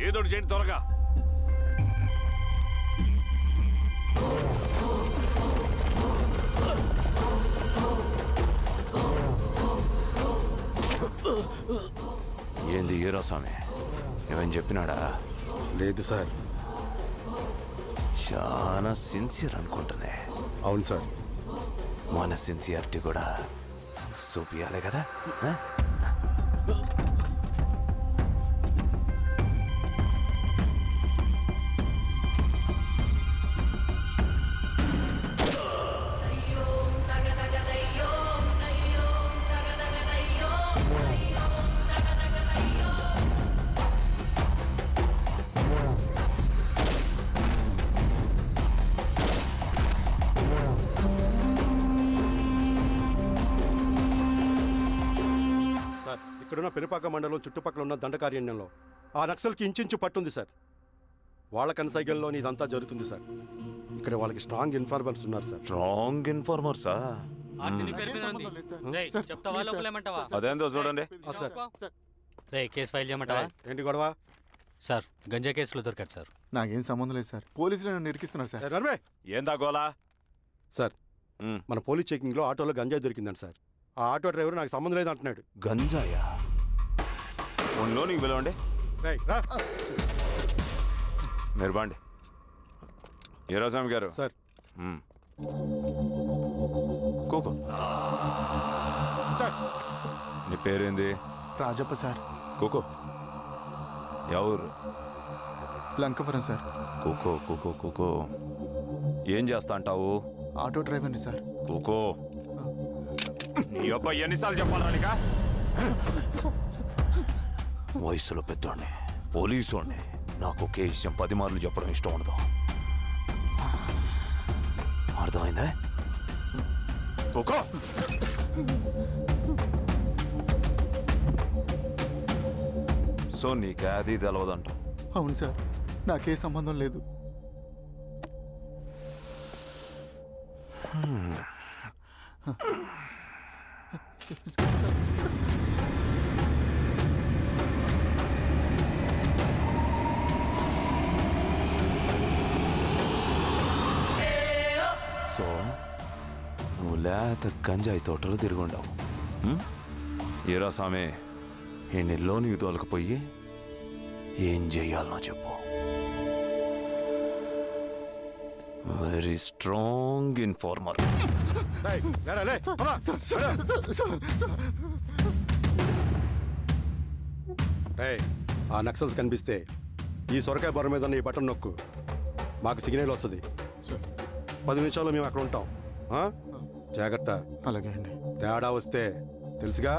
ఏదో చేయండి త్వరగా. ఏంది హీరో స్వామి ఏమని చెప్పినాడా? లేదు సార్. చాలా సిన్సియర్ అనుకుంటున్నా. అవును సార్. మన సిన్సియారిటీ కూడా చూపియాలి కదా. ఇక్కడున్న పెనుపాక మండలం చుట్టుపక్కల ఉన్న దండకారణ్యంలో ఆ నక్సల్కి ఇంచుంచు పట్టుంది సార్. వాళ్ళ కనసైగల్లో ఇదంతా జరుగుతుంది సార్. ఇక్కడ వాళ్ళకి స్ట్రాంగ్ ఇన్ఫార్మర్స్ ఉన్నారు సార్. స్ట్రాంగ్ ఇన్ఫార్మర్సా? అదేందో చూడండి. కేసు ఫైల్ చేయమంటావా? ఏంటి గొడవ సార్? గంజా కేసులో దొరికాడు సార్. నాకేం సంబంధం లేదు సార్. పోలీసులు నన్ను ఇరికిస్తున్నారు సార్. ఏందా గోలా? సార్ మన పోలీస్ చెకింగ్ లో ఆటోలో గంజాయి దొరికిందండి సార్. ఆ ఆటో డ్రైవర్ నాకు సంబంధం లేదు అంటున్నాడు. గంజాయా? నీకు పిలవండి. మీరు బాండి. హీరోస్వామి గారు సార్. కూకో. నీ పేరేంది? రాజప్ప సార్. కూకో. ఎవరు? లంకపురం సార్. కూకో కూకో కూకో. ఏం చేస్తా అంటావు? ఆటో డ్రైవర్ని సార్. కూకో. నీ అబ్బాయి ఎన్నిసార్లు చెప్పాలనికా? వయసులో పెద్దోడిని, పోలీసోడిని, నాకు ఒకే విషయం 10 మార్లు చెప్పడం ఇష్టం ఉండదు. అర్థమైందా? కూకో. సో నీకు అది తెలవదంట? అవును సార్, నాకే సంబంధం లేదు. సో నువ్వు లేత గంజాయి తోటలు తిరుగుండవు. ఏరా సామే, ఎన్నిలో నీకు తోలకపోయి ఏం చెయ్యాలనో చెప్పు. Very strong informer. ఆ నక్సల్స్ కనిపిస్తే ఈ సొరకాయ బొర మీద ఈ బటన్ నొక్కు, మాకు సిగ్నల్ వస్తుంది. 10 నిమిషాల్లో మేము అక్కడ ఉంటాం. జాగ్రత్త. అలాగే అండి. తేడా వస్తే తెలుసుగా.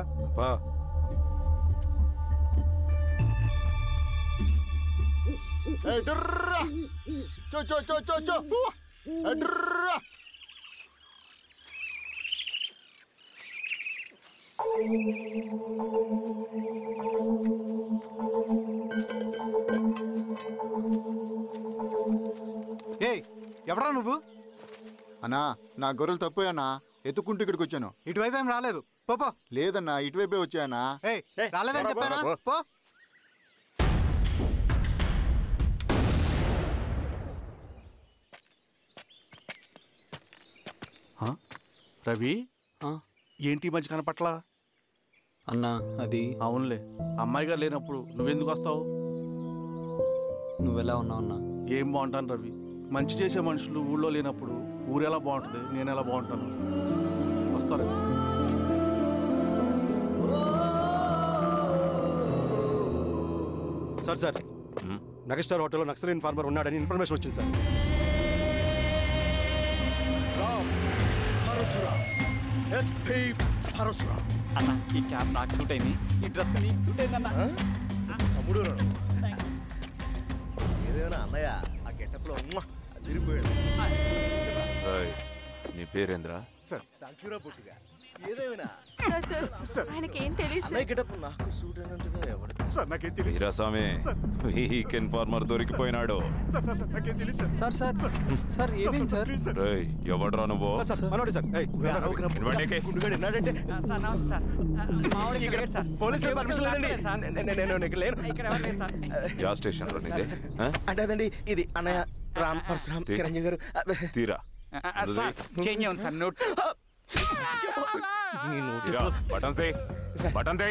ఎవరా నువ్వు? అన్నా, నా గొర్రెలు తప్పోయన్నా, ఎత్తుకుంటూ ఇక్కడికి వచ్చాను. ఇటువైపు ఏం రాలేదు. పో. లేదన్నా, ఇటువైపే వచ్చాయన్నా. రాలేదని చెప్పానా? పో. రవి, ఏంటి ఈ మధ్య కనపట్లా? అన్నా అది అవునులే, అమ్మాయి గారు లేనప్పుడు నువ్వెందుకు వస్తావు? నువ్వెలా ఉన్నావు అన్నా? ఏం బాగుంటాను రవి, మంచి చేసే మనుషులు ఊళ్ళో లేనప్పుడు ఊరు ఎలా బాగుంటుంది, నేను ఎలా బాగుంటాను? వస్తారా? సార్ నగస్టార్ హోటల్లో నక్సల్ ఇన్ఫార్మర్ ఉన్నాడని ఇన్ఫర్మేషన్ వచ్చింది సార్. అన్న, ఈ క్యాప్ నాకు సూట్ అయింది, ఈ డ్రెస్ నీకు సూట్ అయిందన్నా. ఏదేనా అన్నయ్య, ఆ గెటప్లో తిరిగిపోయాడు. నీ పేరేంద్రా? సార్. థాంక్యూరా పుట్టిగా. ఏదేమైనా ఆయనకి ఏం తెలియదు అన్నయ్య గెటప్ నాకు సూట్ అయినట్టుగా ఎవరు సార్ నాకేం తెలియదు వీరాస్వామి వీక్ ఇన్ఫార్మర్ దొరికిపోయినాడు. నాకేం తెలియదు సార్. సార్ సార్ సార్ ఏమైంది సార్? రేయ్ ఎవడ్రా నువ్వు? మనోడి సార్ ఇవ్వండి. గుండుగాడు విన్నాడంటే సార్ నమస్తే సార్ మామూలుగా ఇక్కడ సార్ పోలీసులు పర్మిషన్ లేదండి నేను ఇక్కడ లేను. ఇక్కడ ఎవరు లేరు సార్. యా స్టేషన్ లో నీదే? అంటే అదండి ఇది అన్నయ్య రామ్ పరశురామ్ చిరంజీవి గారు తీరా సార్ చేంజ్ ఉంది సార్ నోట్ తీరా బటన్ తీ, బటన్ తీ.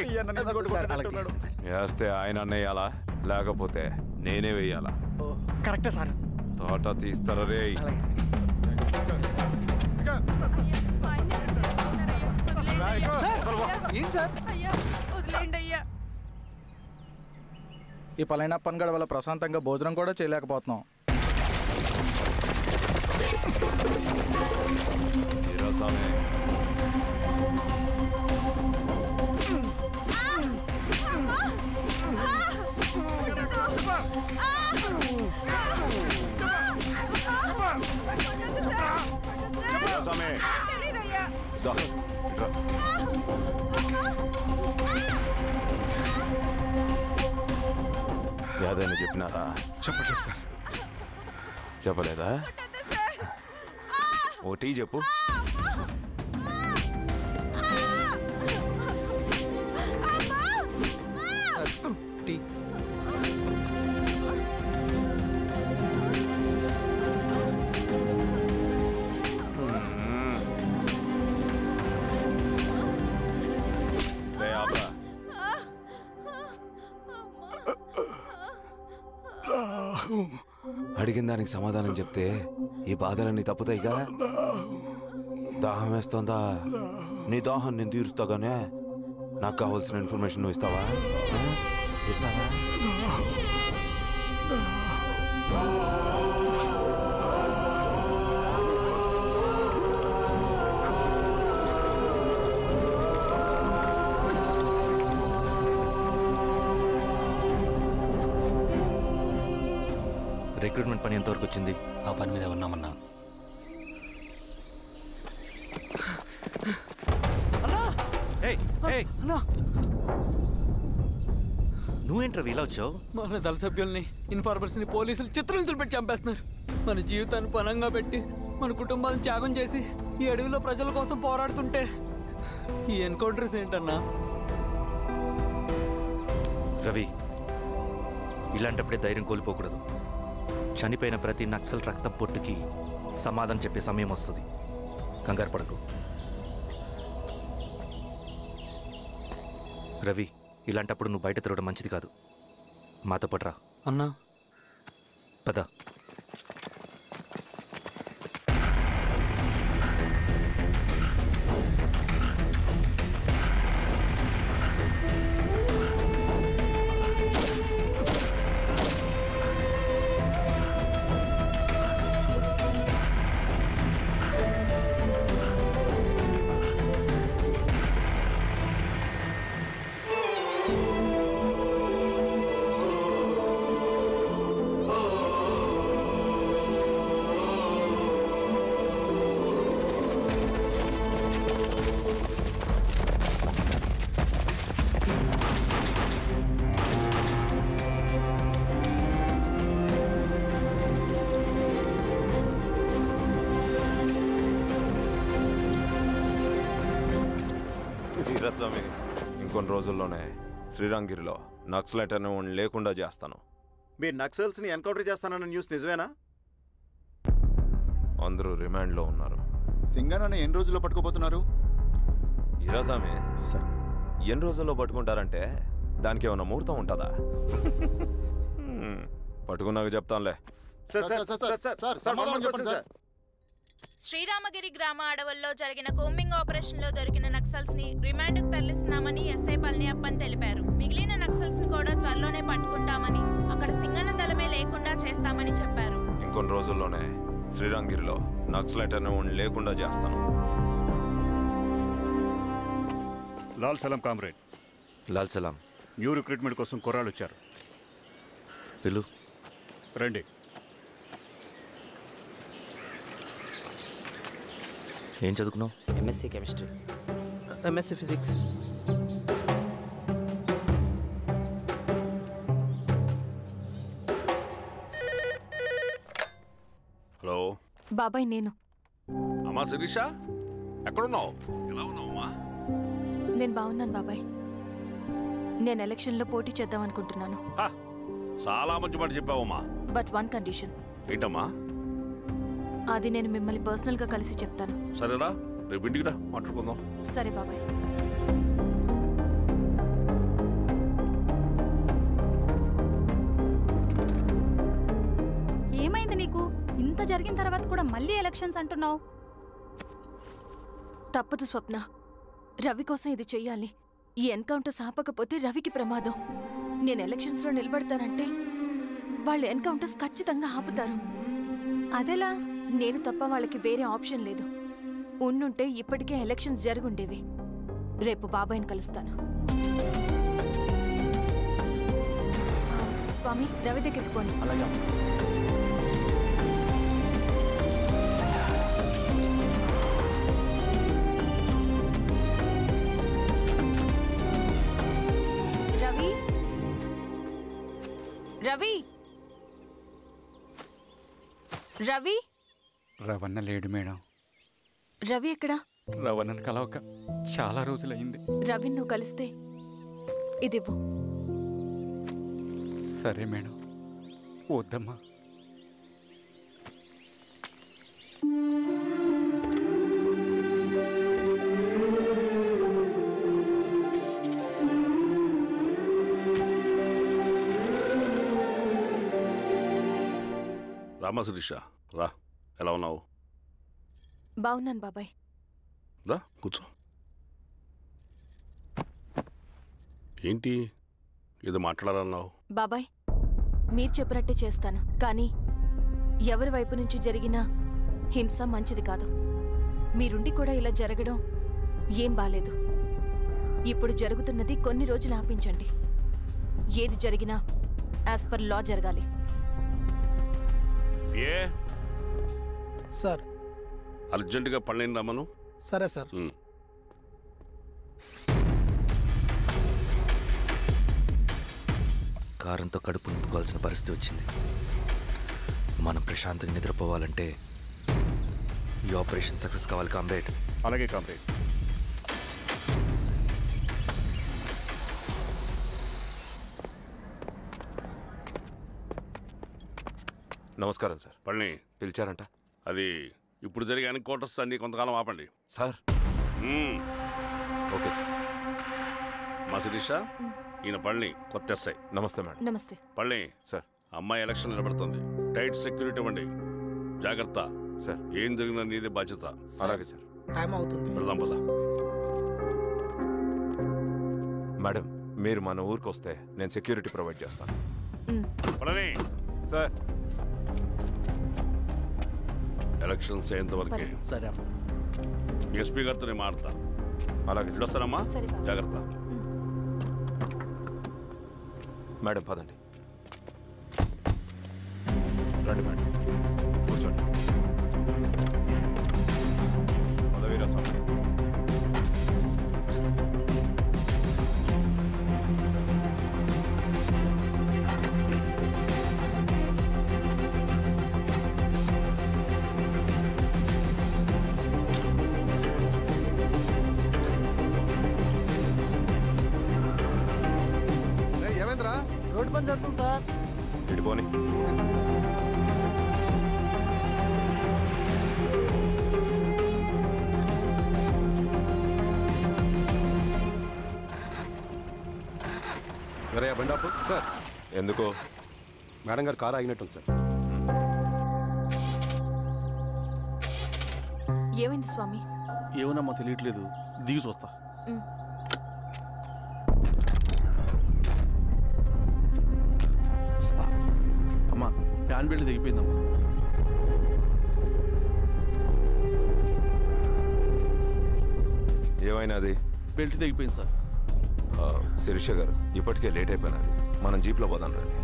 సార్ అలాగే చేస్తాను సార్. వేస్తే ఆయన వేయాలా లేకపోతే నేనే వేయాలా? కరెక్టే సార్. తోట తీస్తారా రే? అలాగే ఏం సార్? అయ్యా వదిలేండి అయ్యా. ఈ పలైన పనిగడ వల్ల ప్రశాంతంగా భోజనం కూడా చేయలేకపోతున్నాం. వీరాస్వామి వీరాస్వామి తెలీదయ్యా. దా, ఇట్రా. యాదయ్య చెప్పినారా? చెప్పట్లేదు సార్. చెప్పలేదా? ఓ టీ చెప్పు. టీ. రే ఆపరా. అడిగిన దానికి సమాధానం చెప్తే ఈ బాధలన్నీ తప్పుతాయిగా. దాహం వేస్తోందా? నీ దాహం నేను తీరుస్తాగానే నాకు కావాల్సిన ఇన్ఫర్మేషన్ నువ్వు ఇస్తావా? ఇస్తావా? రిక్రూట్మెంట్ పని ఎంతవరకు వచ్చింది? ఆ పని మీద ఉన్నామన్నా. నువ్వేంట్రా ఇలా వచ్చావు? మన దళ సభ్యుల్ని ఇన్ఫార్మర్స్ని పోలీసులు చిత్రహింసలు పెట్టి చంపేస్తున్నారు. మన జీవితాన్ని పణంగా పెట్టి మన కుటుంబాలను త్యాగం చేసి ఈ అడవిలో ప్రజల కోసం పోరాడుతుంటే ఈ ఎన్కౌంటర్స్ ఏంటన్నా? రవి, ఇలాంటప్పుడే ధైర్యం కోల్పోకూడదు. చనిపోయిన ప్రతి నక్సల్ రక్తం పొట్టుకి సమాధానం చెప్పే సమయం వస్తుంది. కంగారు పడకు రవి. ఇలాంటప్పుడు నువ్వు బయట తిరగడం మంచిది కాదు. మాతో పట్రా అన్నా. పద. వీరాస్వామి ఇంకొన్ని రోజుల్లోనే శ్రీరంగిరిలో నక్సలైట్ అనే లేకుండా చేస్తాను. మీరు నక్సల్స్ని ఎన్కౌంటర్ చేస్తానన్న న్యూస్ నిజమేనా? అందరూ రిమాండ్లో ఉన్నారు. సింగన్న ఎన్ని రోజుల్లో పట్టుకోబోతున్నారు? వీరాస్వామి ఎన్ని రోజుల్లో పట్టుకుంటారంటే దానికి ఏమన్నా ముహూర్తం ఉంటుందా? పట్టుకున్నాక చెప్తానులే. శ్రీరామగిరి గ్రామ అడవుల్లో జరిగిన కోంబింగ్ ఆపరేషన్ లో దొరికిన నక్సల్స్ ని రిమాండ్ కు తరలిస్తున్నామని ఎస్ఐ పళనియప్పన్ తెలిపారు. మిగిలిన నక్సల్స్ ని కూడా త్వరలోనే పట్టుకుంటామని, అక్కడ సింగన్న దళమే లేకుండా చేస్తామని చెప్పారు. ఇంకొన్ని రోజుల్లోనే శ్రీరంగిరిలో నక్సలైట్ అనే లేకుండా చేస్తాను. లాల్ సలాం కామ్రేడ్. లాల్ సలాం. న్యూ రిక్రూట్మెంట్ కోసం కుర్రాళ్ళు వచ్చారు. పిలు. రండి. ఏం చదువుకున్నావు? MSc chemistry. MSc physics. బాబాయ్ నేను. అమ్మా శిరీష, ఎక్కడున్నావు? ఎలా ఉన్నావమ్మా? నేను బాగున్నాను బాబాయ్. నేను ఎలక్షన్లో పోటీ చేద్దాం అనుకుంటున్నాను. చాలా మంచి మాట చెప్పావమ్మా. But one condition. ఏంటమ్మా? అది నేను మిమ్మల్ని పర్సనల్గా కలిసి చెప్తాను. సరేరా, రేపు ఇంటికి రా, మాట్లాడుకుందాం. సరే బాబాయ్. ఏమైంది నీకు? ఇంత జరిగిన తర్వాత కూడా మళ్ళీ ఎలక్షన్స్ అంటున్నావు? తప్పదు స్వప్న. రవి కోసం ఇది చెయ్యాలి. ఈ ఎన్కౌంటర్స్ ఆపకపోతే రవికి ప్రమాదం. నేను ఎలక్షన్స్లో నిలబడతానంటే వాళ్ళు ఎన్కౌంటర్స్ ఖచ్చితంగా ఆపుతారు. అదెలా? నేను తప్ప వాళ్ళకి వేరే ఆప్షన్ లేదు. ఉండుంటే ఇప్పటికే ఎలక్షన్స్ జరుగుండేవి. రేపు బాబాయ్ని కలుస్తాను. స్వామి, రవి దగ్గరికి పోనీ. రవి, రవి, రవి. రవణ లేడు మేడం. రవి ఎక్కడా? రవణను కలవక చాలా రోజులైంది. రవి నువ్వు కలిస్తే ఇదివ్వు. సరే మేడం. వద్దమ్మా. రామా శిరీష, రా. ఎలా ఉన్నావు? బాగున్నాను బాబాయ్. దా కూర్చో. ఏంటి ఏదో మాట్లాడాలన్నావు? బాబాయ్, మీరు చెప్పినట్టే చేస్తాను. కానీ ఎవరి వైపు నుంచి జరిగినా హింస మంచిది కాదు. మీరుండి కూడా ఇలా జరగడం ఏం బాలేదు. ఇప్పుడు జరుగుతున్నది కొన్ని రోజులు ఆపించండి. ఏది జరిగినా యాజ్ పర్ లా జరగాలి. ఏ సార్, అర్జెంటుగా పళ్ళని రమ్మను. సరే సార్. కారంతో కడుపు నింపుకోవాల్సిన పరిస్థితి వచ్చింది. మనం ప్రశాంతంగా నిద్రపోవాలంటే ఈ ఆపరేషన్ సక్సెస్ కావాలి కామ్రేడ్. అలాగే కామ్రేడ్. నమస్కారం సార్. పళ్ళని పిలిచారంట? అది ఇప్పుడు జరిగే ఎన్కౌంటర్స్ అన్ని కొంతకాలం ఆపండి సార్. Okay sir. మా శిరీష, ఈయన పళ్ళని కొత్త ఎస్ఐ. నమస్తే మేడం. నమస్తే. పళ్ళని సార్, అమ్మాయి ఎలక్షన్ నిలబడుతుంది. టైట్ సెక్యూరిటీ ఇవ్వండి. జాగ్రత్త సార్. ఏం జరిగినా నీదే బాధ్యత. అలాగే సార్. టైం అవుతుంది. వెళ్దాం పద. మేడం, మీరు మన ఊరికి వస్తే నేను సెక్యూరిటీ ప్రొవైడ్ చేస్తాను. పళ్ళని సార్. ఎలక్షన్స్ అయ్యేంత వరకే. సరే అమ్మ. ఎస్పీ గారితో నేను మారుతా. అలాగే వస్తానమ్మా. జాగ్రత్త. మేడం పదండి. రండి మేడం, కూర్చోండి. పదవీరా స్వామి. ఏమైందిరా? రోడ్డు పని జరుగుతుంది సార్. ఇడిపోని. వేరే బండాపు సార్. ఎందుకో? మేడం గారు కారు ఆగినట్టుంది సార్. ఏమైంది స్వామి? ఏమోనమ్మా తెలియట్లేదు. దిగి చూస్తా. అమ్మా, ఫ్యాన్ బెల్ట్ దిగిపోయిందమ్మా. ఏమైనాది? బెల్ట్ దిగిపోయింది సార్. శిరీష గారు, ఇప్పటికే లేట్ అయిపోయినది. మనం జీప్లో పోదాం రండి.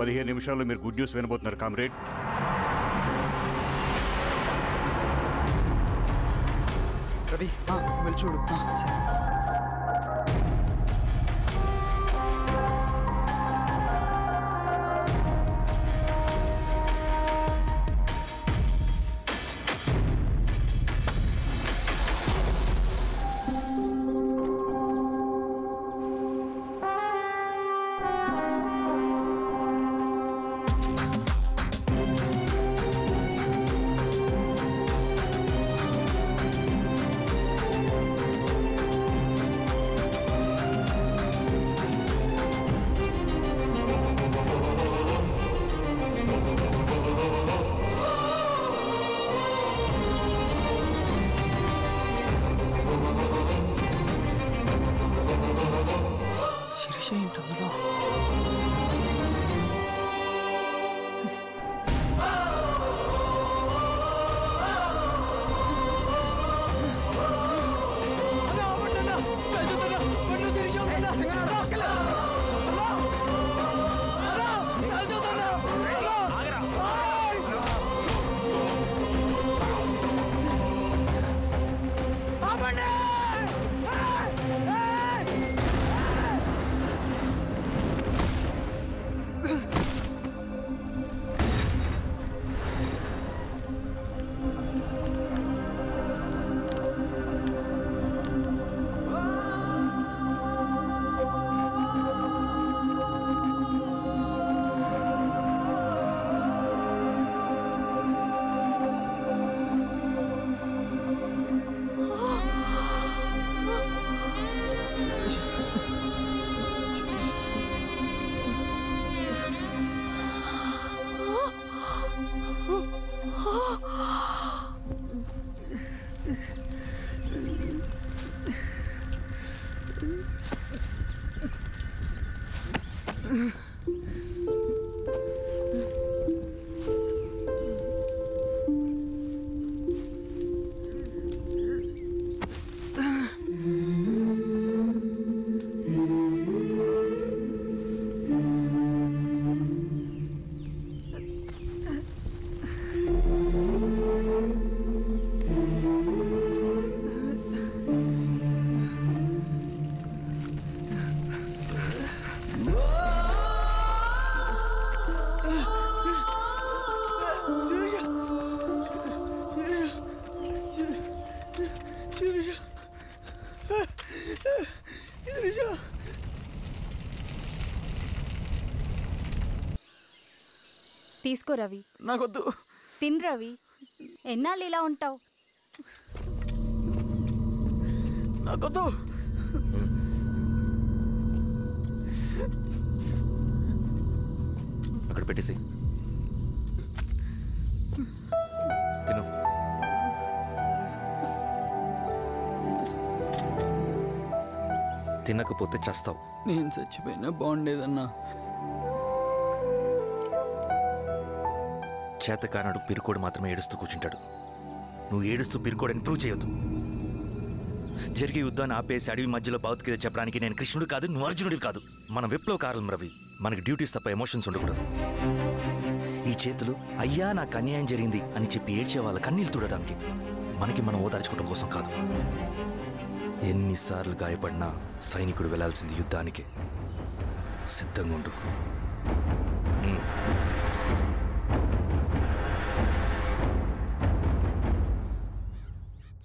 15 నిమిషాల్లో మీరు గుడ్ న్యూస్ వినబోతున్నారు కామ్రేడ్. రవి వెళ్ళి చూడు. తీసుకో రవి. నాకొద్దు. తిన్ రవి, ఎన్నాళ్ళు ఇలా ఉంటావు? నాకొద్దు. అక్కడ పెట్టేసి తిను. తినకపోతే చస్తావు. నేను చచ్చిపోయినా బాగుండేదన్నా. చేతకానడు పిరుకోడు మాత్రమే ఏడుస్తూ కూర్చుంటాడు. నువ్వు ఏడుస్తూ పిరుకోడని ప్రూవ్ చేయొద్దు. జరిగే యుద్ధాన్ని ఆపేసి అడవి మధ్యలో భౌతికత చెప్పడానికి నేను కృష్ణుడు కాదు, నువ్వు అర్జునుడివి కాదు. మన విప్లవకారులం రవి. మనకి డ్యూటీస్ తప్ప ఎమోషన్స్ ఉండకూడదు. ఈ చేతులు అయ్యా నాకు అన్యాయం జరిగింది అని చెప్పి ఏడ్చే వాళ్ళ కన్నీళ్ళు తుడడానికి, మనకి మనం ఓదార్చుకోవడం కోసం కాదు. ఎన్నిసార్లు గాయపడినా సైనికుడు వెళ్లాల్సింది యుద్ధానికి. సిద్ధంగా ఉండు.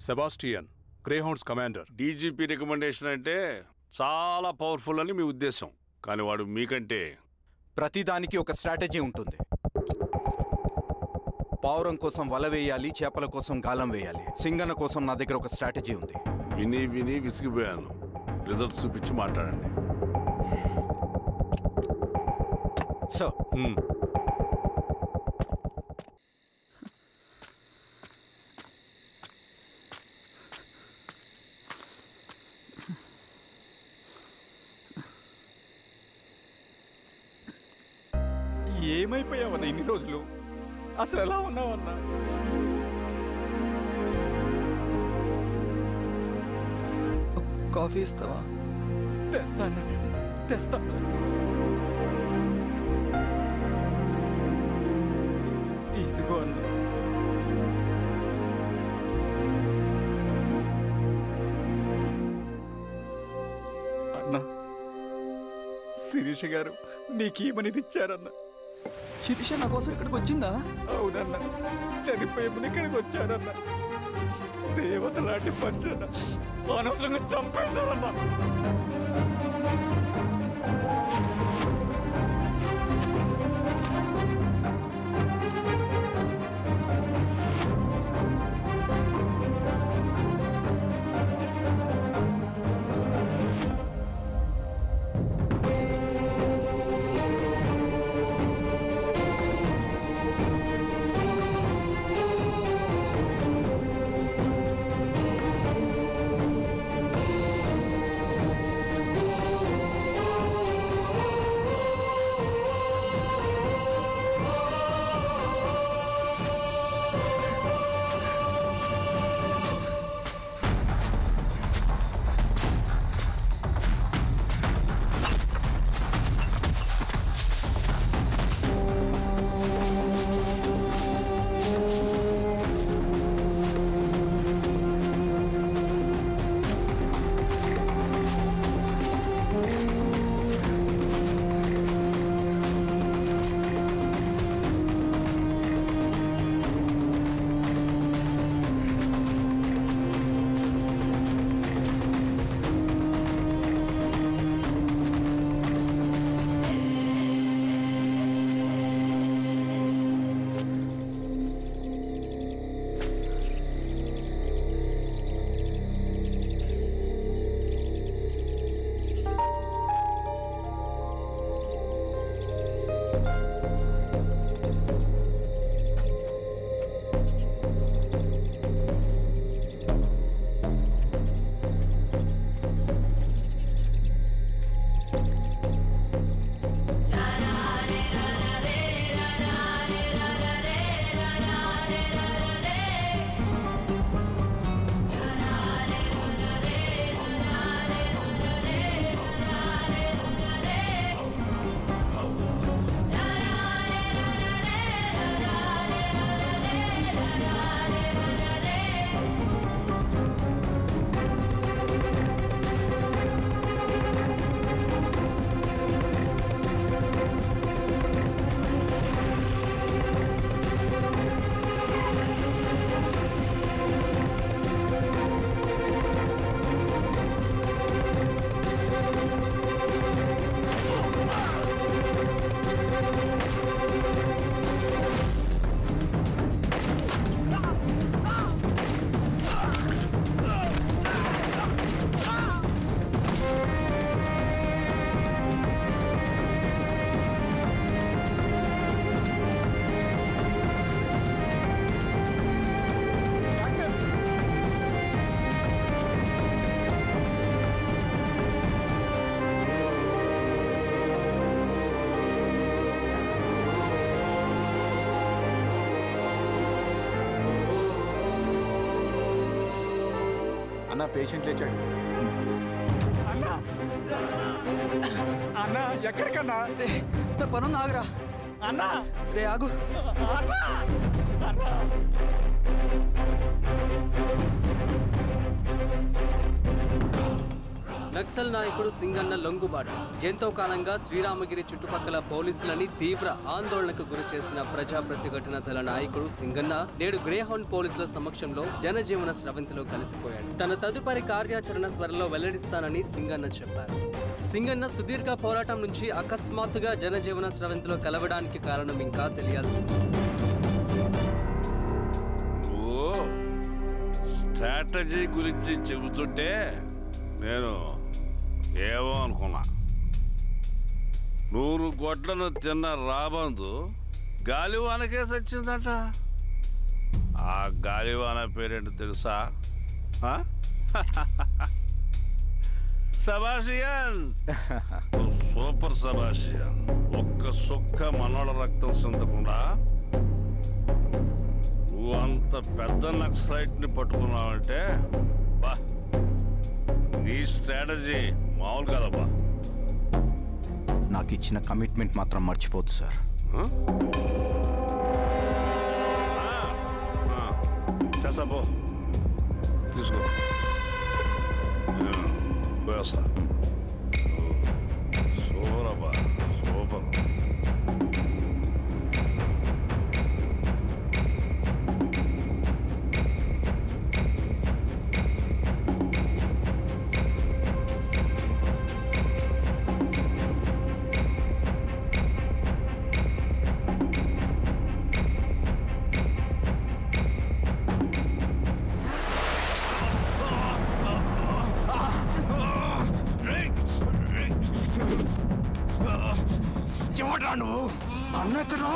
Sebastian, Greyhounds commander. DGP recommendation అంటే చాలా పవర్ఫుల్ అని మీ ఉద్దేశం, కానీ వాడు మీకంటే ప్రతిదానికి ఒక స్ట్రాటజీ ఉంటుంది. పావురం కోసం వల వేయాలి, చేపల కోసం గాలం వేయాలి. సింగన కోసం నా దగ్గర ఒక స్ట్రాటజీ ఉంది. విని విని విసిగిపోయాను. రిజల్ట్స్ చూపించి మాట్లాడండి. సార్, ఏమైపోయావన్నా ఇన్ని రోజులు? అసలు ఎలా ఉన్నావన్నా? కాఫీ ఇస్తావా? తెస్తాను. శిరీష గారు నీకేమనేది ఇచ్చారన్న. శిరీష నా కోసం ఇక్కడికి వచ్చిందా? అవునన్న, చనిపోయే ముందు ఇక్కడికి వచ్చారన్న. దేవత లాంటి మనిషి అన్న, అనవసరంగా చంపేశారన్న. అన్న పేషెంట్ లేచాడు. అన్నా అన్నా ఎక్కడికన్నా? నా పనుంది, ఆగురా. అన్నా రే ఆగు. అన్నా అన్నా నక్సల్ నాయకుడు సింగన్న లొంగుబాటు ఎంతో కాలంగా శ్రీరామగిరి చుట్టుపక్కల పోలీసులని తీవ్ర ఆందోళనకు గురి చేసిన ప్రజా ప్రతిఘటన దళ నాయకుడు సింగన్న నేడు గ్రేహౌండ్ పోలీసుల సమక్షంలో జనజీవన స్రవంతిలో కలిసిపోయాడు. తన తదుపరి కార్యాచరణ త్వరలో వెల్లడిస్తానని సింగన్న చెప్పారు. సింగన్న సుదీర్ఘ పోరాటం నుంచి అకస్మాత్తుగా జనజీవన స్రవంతిలో కలవడానికి కారణం ఇంకా తెలియాల్సి ఉంది. స్ట్రాటజీ గురించి చెబుతుంటే నేను ఏమో అనుకున్నా. 100 గొడ్లను తిన్న రాబందు గాలివానకే సచ్చిందట. ఆ గాలివాన పేరేంటి తెలుసా? సబాషియన్, సూపర్ సబాషియన్. ఒక్క సుక్క మనోళ్ళ రక్తం చెందకుండా నువ్వు అంత పెద్ద నక్సలైట్ని పట్టుకున్నావంటే బా, నీ స్ట్రాటజీ మామూలు కాదబ్బా. నాకు ఇచ్చిన కమిట్మెంట్ మాత్రం మర్చిపోద్దు సార్. చేసాబో, తీసుకో. పోయేస్తా. సూరబ్బా. నువ్వు అన్నెక్కడా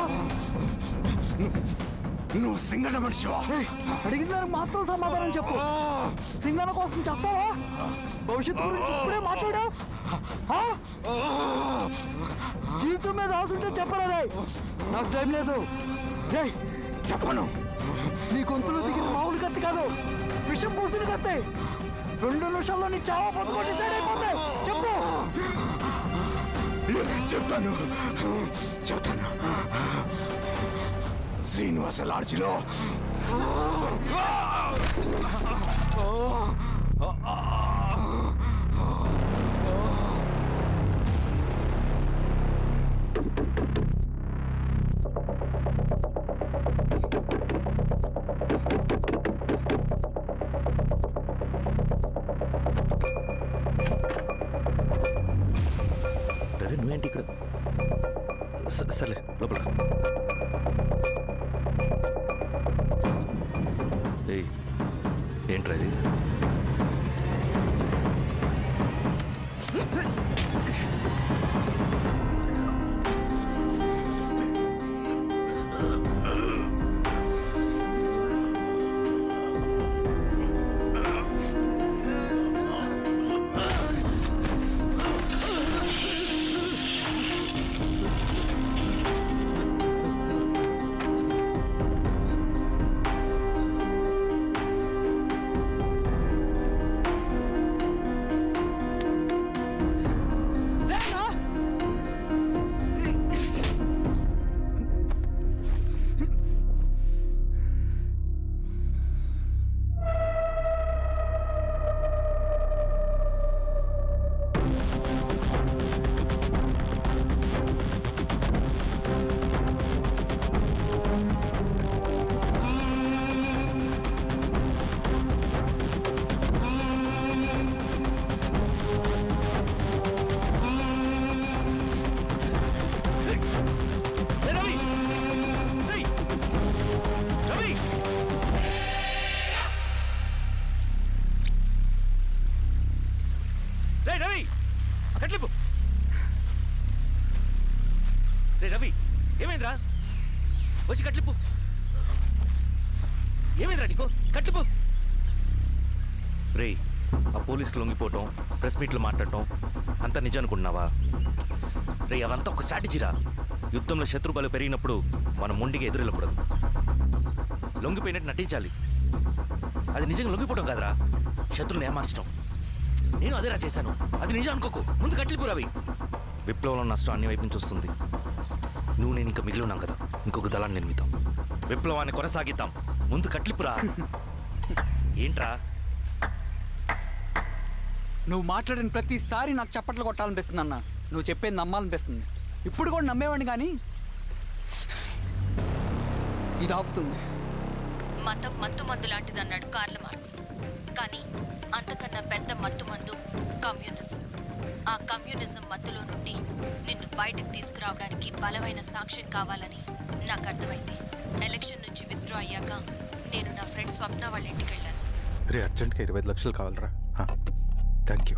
నువ్వు సింగన్న మనిషివా? అడిగిన దానికి మాత్రం సమాధానం చెప్పు. సింగన్న కోసం చేస్తావా? భవిష్యత్తు గురించి ఇప్పుడే మాట్లాడా? జీవితం మీద ఆశుంటే చెప్పరా? నాకు టైం లేదు. చెప్పను. నీ గొంతులో దిగిన మామూలు కత్తి కాదు, విషం పూసిన కత్తి. 2 నిమిషాల్లో నీ చావా బతుకో డిసైడ్ అయిపోతాయి. చెప్పు. చెప్తాను. శ్రీనివాస లాడ్జిలో రవి నువ్వేంటి ఇక్కడ? సర్లే లోపల ఏంట్రా ఇది? రవి ఏమైందిరా? వచ్చి కట్లిప్పు. ఏమైందిరా నీకు? కట్లిప్పు. రే ఆ పోలీసుకి లొంగిపోవటం, ప్రెస్ మీట్లు మాట్లాడటం అంతా నిజం అనుకుంటున్నావా? రే అవంతా ఒక స్ట్రాటజీరా. యుద్ధంలో శత్రుబలు పెరిగినప్పుడు మనం మొండిగా ఎదురెళ్ళకూడదు, లొంగిపోయినట్టు నటించాలి. అది నిజంగా లొంగిపోవటం కాదురా, శత్రువుని ఏమార్చడం. నేను అదేరా చేశాను. అది నిజం అనుకోకు. ముందు కట్లిప్పు రవి. విప్లవంలో నష్టం అన్ని వైపు నుంచి వస్తుంది. నువ్వు నేను ఇంకా మిగిలి ఉన్నాం కదా, ఇంకొక దళాన్ని నిర్మితాం, విప్లవాన్ని కొనసాగిద్దాం. ముందు కట్లిప్పురా. ఏంట్రా నువ్వు మాట్లాడిన ప్రతిసారి నాకు చప్పట్లు కొట్టాలనిపిస్తుంది అన్న. నువ్వు చెప్పేది నమ్మాలనిపిస్తుంది. ఇప్పుడు కూడా నమ్మేవాడిని, కానీ ఇది ఆపుతుంది. మతం మత్తు మందు లాంటిది అన్నాడు కార్ల్ మార్క్స్. కానీ అంతకన్నా పెద్ద మత్తు మందు కమ్యూనిజం. ఆ కమ్యూనిజం మత్తులో నుండి నిన్ను బయటకు తీసుకురావడానికి బలమైన సాక్ష్యం కావాలని నాకు అర్థమైంది. ఎలక్షన్ నుంచి విత్డ్రా అయ్యాక నేను నా ఫ్రెండ్ స్వప్న వాళ్ళ ఇంటికి వెళ్ళాను. రే అర్జెంట్గా 25 లక్షలు కావాలరా. Thank you.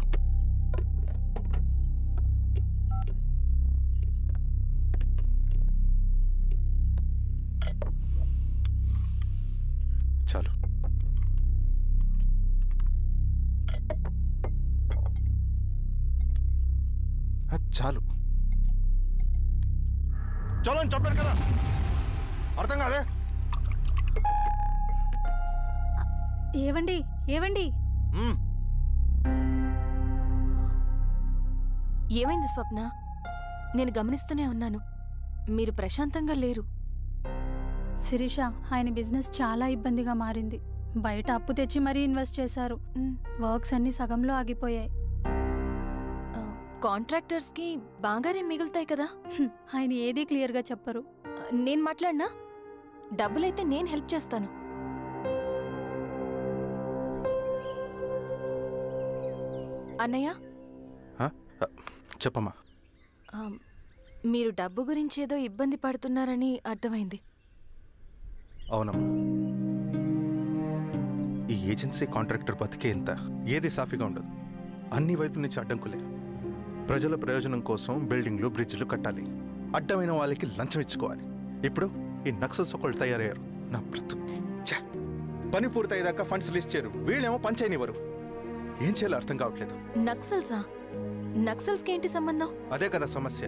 చాలు. చాలు చలో అని చెప్పాను కదా, అర్థం కాదే? ఏవండి ఏవండి ఏమైంది స్వప్న? నేను గమనిస్తూనే ఉన్నాను, మీరు ప్రశాంతంగా లేరు. శిరీష, ఆయన బిజినెస్ చాలా ఇబ్బందిగా మారింది. బయట అప్పు తెచ్చి మరీ ఇన్వెస్ట్ చేశారు. వర్క్స్ అన్ని సగంలో ఆగిపోయాయి. కాంట్రాక్టర్స్కి బాగానే మిగులుతాయి కదా. ఆయన ఏదీ క్లియర్గా చెప్పరు. నేను మాట్లాడినా డబ్బులైతే నేను హెల్ప్ చేస్తాను. అన్నయ్య చెప్పమ్మా. మీరు డబ్బు గురించి ఏదో ఇబ్బంది పడుతున్నారని అర్థమైంది. అవునమ్మా, ఈ ఏజెన్సీ కాంట్రాక్టర్ బతికే ఇంత ఏది సాఫీగా ఉండదు. అన్ని వైపుల నుంచి అడ్డంకులే. ప్రజల ప్రయోజనం కోసం బిల్డింగ్లు బ్రిడ్జ్లు కట్టాలి. అడ్డమైన వాళ్ళకి లంచం ఇచ్చుకోవాలి. ఇప్పుడు ఈ నక్సల్స్ ఒకళ్ళు తయారయ్యారు. నా బ్రతుక్కి ఛే! పని పూర్తయ్యేదాకా ఫండ్స్ లిస్ట్ చేయరు, వీళ్ళేమో పని చేయనివ్వరు. ఏం చేయాలో అర్థం కావట్లేదు. నక్సల్సా? నక్సల్స్కి ఏంటి సంబంధం? అదే కదా సమస్య.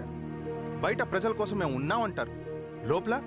బయట ప్రజల కోసం మేము ఉన్నామంటారు, లోపల